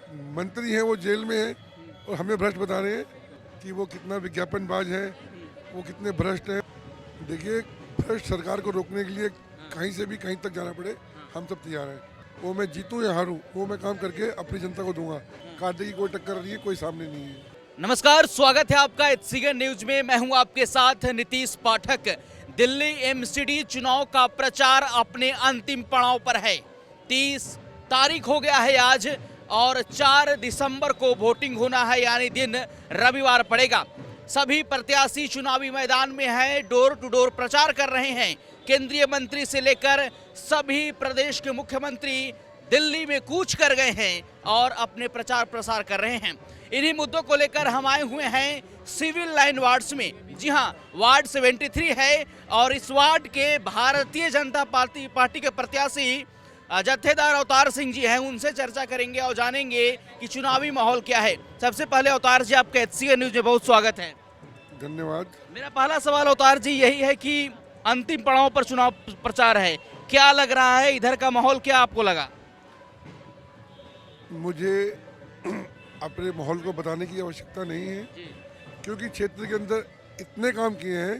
मंत्री हैं वो जेल में हैं और हमें भ्रष्ट बता रहे हैं कि वो कितना विज्ञापनबाज है, वो कितने भ्रष्ट हैं। देखिए, भ्रष्ट सरकार को रोकने के लिए कहीं से भी कहीं तक जाना पड़े, हम सब तैयार हैं। वो मैं जीतूं या हारूं, वो मैं काम करके अपनी जनता को दूंगा। कांटे की कोई टक्कर नहीं है, कोई सामने नहीं है। नमस्कार, स्वागत है आपका एचसीएन न्यूज में। मैं हूं आपके साथ नीतीश पाठक। दिल्ली एमसीडी चुनाव का प्रचार अपने अंतिम पड़ाव पर है। 30 तारीख हो गया है आज और 4 दिसंबर को वोटिंग होना है, यानी दिन रविवार पड़ेगा। सभी प्रत्याशी चुनावी मैदान में हैं, डोर टू डोर प्रचार कर रहे हैं। केंद्रीय मंत्री से लेकर सभी प्रदेश के मुख्यमंत्री दिल्ली में कूच कर गए हैं और अपने प्रचार प्रसार कर रहे हैं। इन्हीं मुद्दों को लेकर हम आए हुए हैं सिविल लाइन वार्ड्स में। जी हां, वार्ड 73 है और इस वार्ड के भारतीय जनता पार्टी के प्रत्याशी जत्थेदार अवतार सिंह जी हैं। उनसे चर्चा करेंगे और जानेंगे कि चुनावी माहौल क्या है। सबसे पहले अवतार जी, आपका एचसीएन न्यूज में बहुत स्वागत है। धन्यवाद। मेरा पहला सवाल अवतार जी यही है कि अंतिम पड़ाव पर चुनाव प्रचार है, क्या लग रहा है इधर का माहौल, क्या आपको लगा? मुझे अपने माहौल को बताने की आवश्यकता नहीं है, क्योंकि क्षेत्र के अंदर इतने काम किए हैं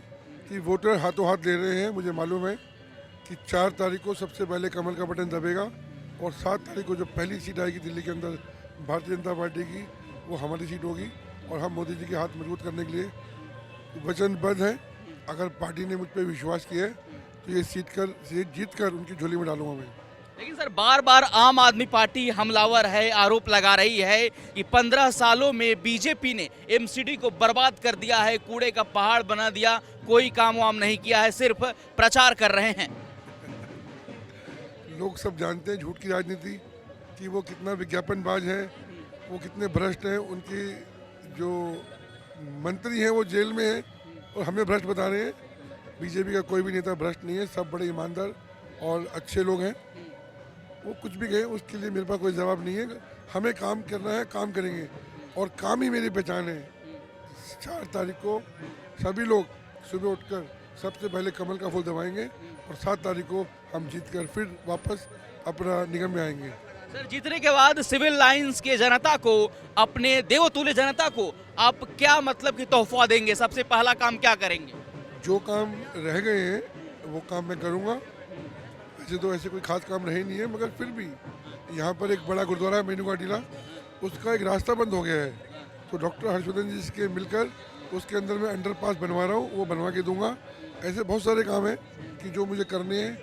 कि वोटर हाथों हाथ ले रहे हैं। मुझे मालूम है कि 4 तारीख को सबसे पहले कमल का बटन दबेगा और 7 तारीख को जो पहली सीट आएगी दिल्ली के अंदर भारतीय जनता पार्टी की, वो हमारी सीट होगी और हम मोदी जी के हाथ मजबूत करने के लिए वचनबद्ध हैं। अगर पार्टी ने मुझ पर विश्वास किया है तो ये सीट जीत कर उनकी झोली में डालूंगा मैं। लेकिन सर, बार बार आम आदमी पार्टी हमलावर है, आरोप लगा रही है कि 15 सालों में बीजेपी ने एमसीडी को बर्बाद कर दिया है, कूड़े का पहाड़ बना दिया, कोई काम वाम नहीं किया है, सिर्फ प्रचार कर रहे हैं। लोग सब जानते हैं झूठ की राजनीति, कि वो कितना विज्ञापनबाज है, वो कितने भ्रष्ट हैं। उनकी जो मंत्री हैं वो जेल में हैं और हमें भ्रष्ट बता रहे हैं। बीजेपी का कोई भी नेता भ्रष्ट नहीं है, सब बड़े ईमानदार और अच्छे लोग हैं। वो कुछ भी कहें, उसके लिए मेरे पास कोई जवाब नहीं है। हमें काम करना है, काम करेंगे और काम ही मेरी पहचान है। 4 तारीख को सभी लोग सुबह उठकर सबसे पहले कमल का फूल दबाएंगे और 7 तारीख को हम जीतकर फिर वापस अपना निगम में आएंगे। सर, जीतने के बाद सिविल लाइंस के जनता को, अपने देवतुल्य जनता को आप क्या मतलब कि तोहफा देंगे? सबसे पहला काम क्या करेंगे? जो काम रह गए हैं वो काम मैं करूँगा। वैसे तो ऐसे कोई खास काम रहे नहीं है, मगर फिर भी यहाँ पर एक बड़ा गुरुद्वारा है मेनू का टीला, उसका एक रास्ता बंद हो गया है, तो डॉक्टर हर्षवर्धन जी से मिलकर उसके अंदर मैं अंडरपास बनवा रहा हूँ, वो बनवा के दूंगा। ऐसे बहुत सारे काम हैं कि जो मुझे करने हैं,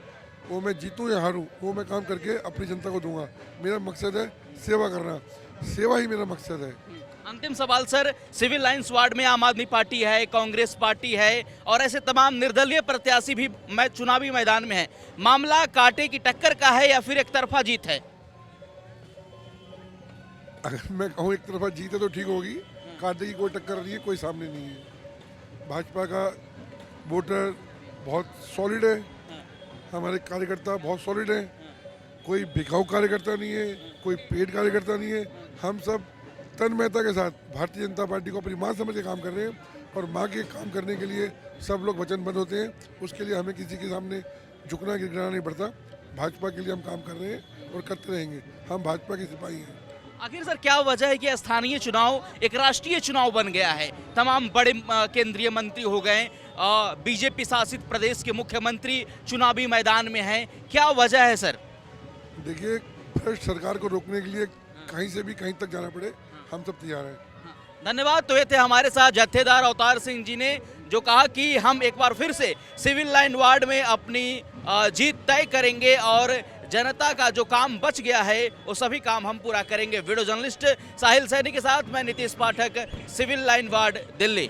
वो मैं जीतूं या हारूं, वो मैं काम करके अपनी जनता को दूंगा। मेरा मकसद है सेवा करना, सेवा ही मेरा मकसद है। अंतिम सवाल सर, सिविल लाइंस वार्ड में आम आदमी पार्टी है, कांग्रेस पार्टी है और ऐसे तमाम निर्दलीय प्रत्याशी भी चुनावी मैदान में है। मामला कांटे की टक्कर का है या फिर एक तरफा जीत है? अगर मैं कहूँ एक तरफा जीत है तो ठीक होगी, कांटे की कोई टक्कर नहीं है, कोई सामने नहीं है। भाजपा का वोटर बहुत सॉलिड है, हमारे कार्यकर्ता बहुत सॉलिड हैं, कोई बिकाऊ कार्यकर्ता नहीं है, कोई पेड कार्यकर्ता नहीं है। हम सब तन्मयता के साथ भारतीय जनता पार्टी को अपनी माँ समझ के काम कर रहे हैं और माँ के काम करने के लिए सब लोग वचनबद्ध होते हैं। उसके लिए हमें किसी के सामने झुकना गिराना नहीं पड़ता। भाजपा के लिए हम काम कर रहे हैं और करते रहेंगे। हम भाजपा के सिपाही हैं। आखिर सर, क्या वजह है कि स्थानीय चुनाव एक राष्ट्रीय चुनाव बन गया है? तमाम बड़े केंद्रीय मंत्री हो गए, बीजेपी शासित प्रदेश के मुख्यमंत्री चुनावी मैदान में हैं, क्या वजह है सर? देखिए, भ्रष्ट सरकार को रोकने के लिए कहीं से भी कहीं तक जाना पड़े, हम सब तैयार हैं। धन्यवाद। तो ये थे हमारे साथ जत्थेदार अवतार सिंह जी ने, जो कहा कि हम एक बार फिर से सिविल लाइन वार्ड में अपनी जीत तय करेंगे और जनता का जो काम बच गया है वो सभी काम हम पूरा करेंगे। वीडियो जर्नलिस्ट साहिल सैनी के साथ मैं नीतीश पाठक, सिविल लाइन वार्ड, दिल्ली।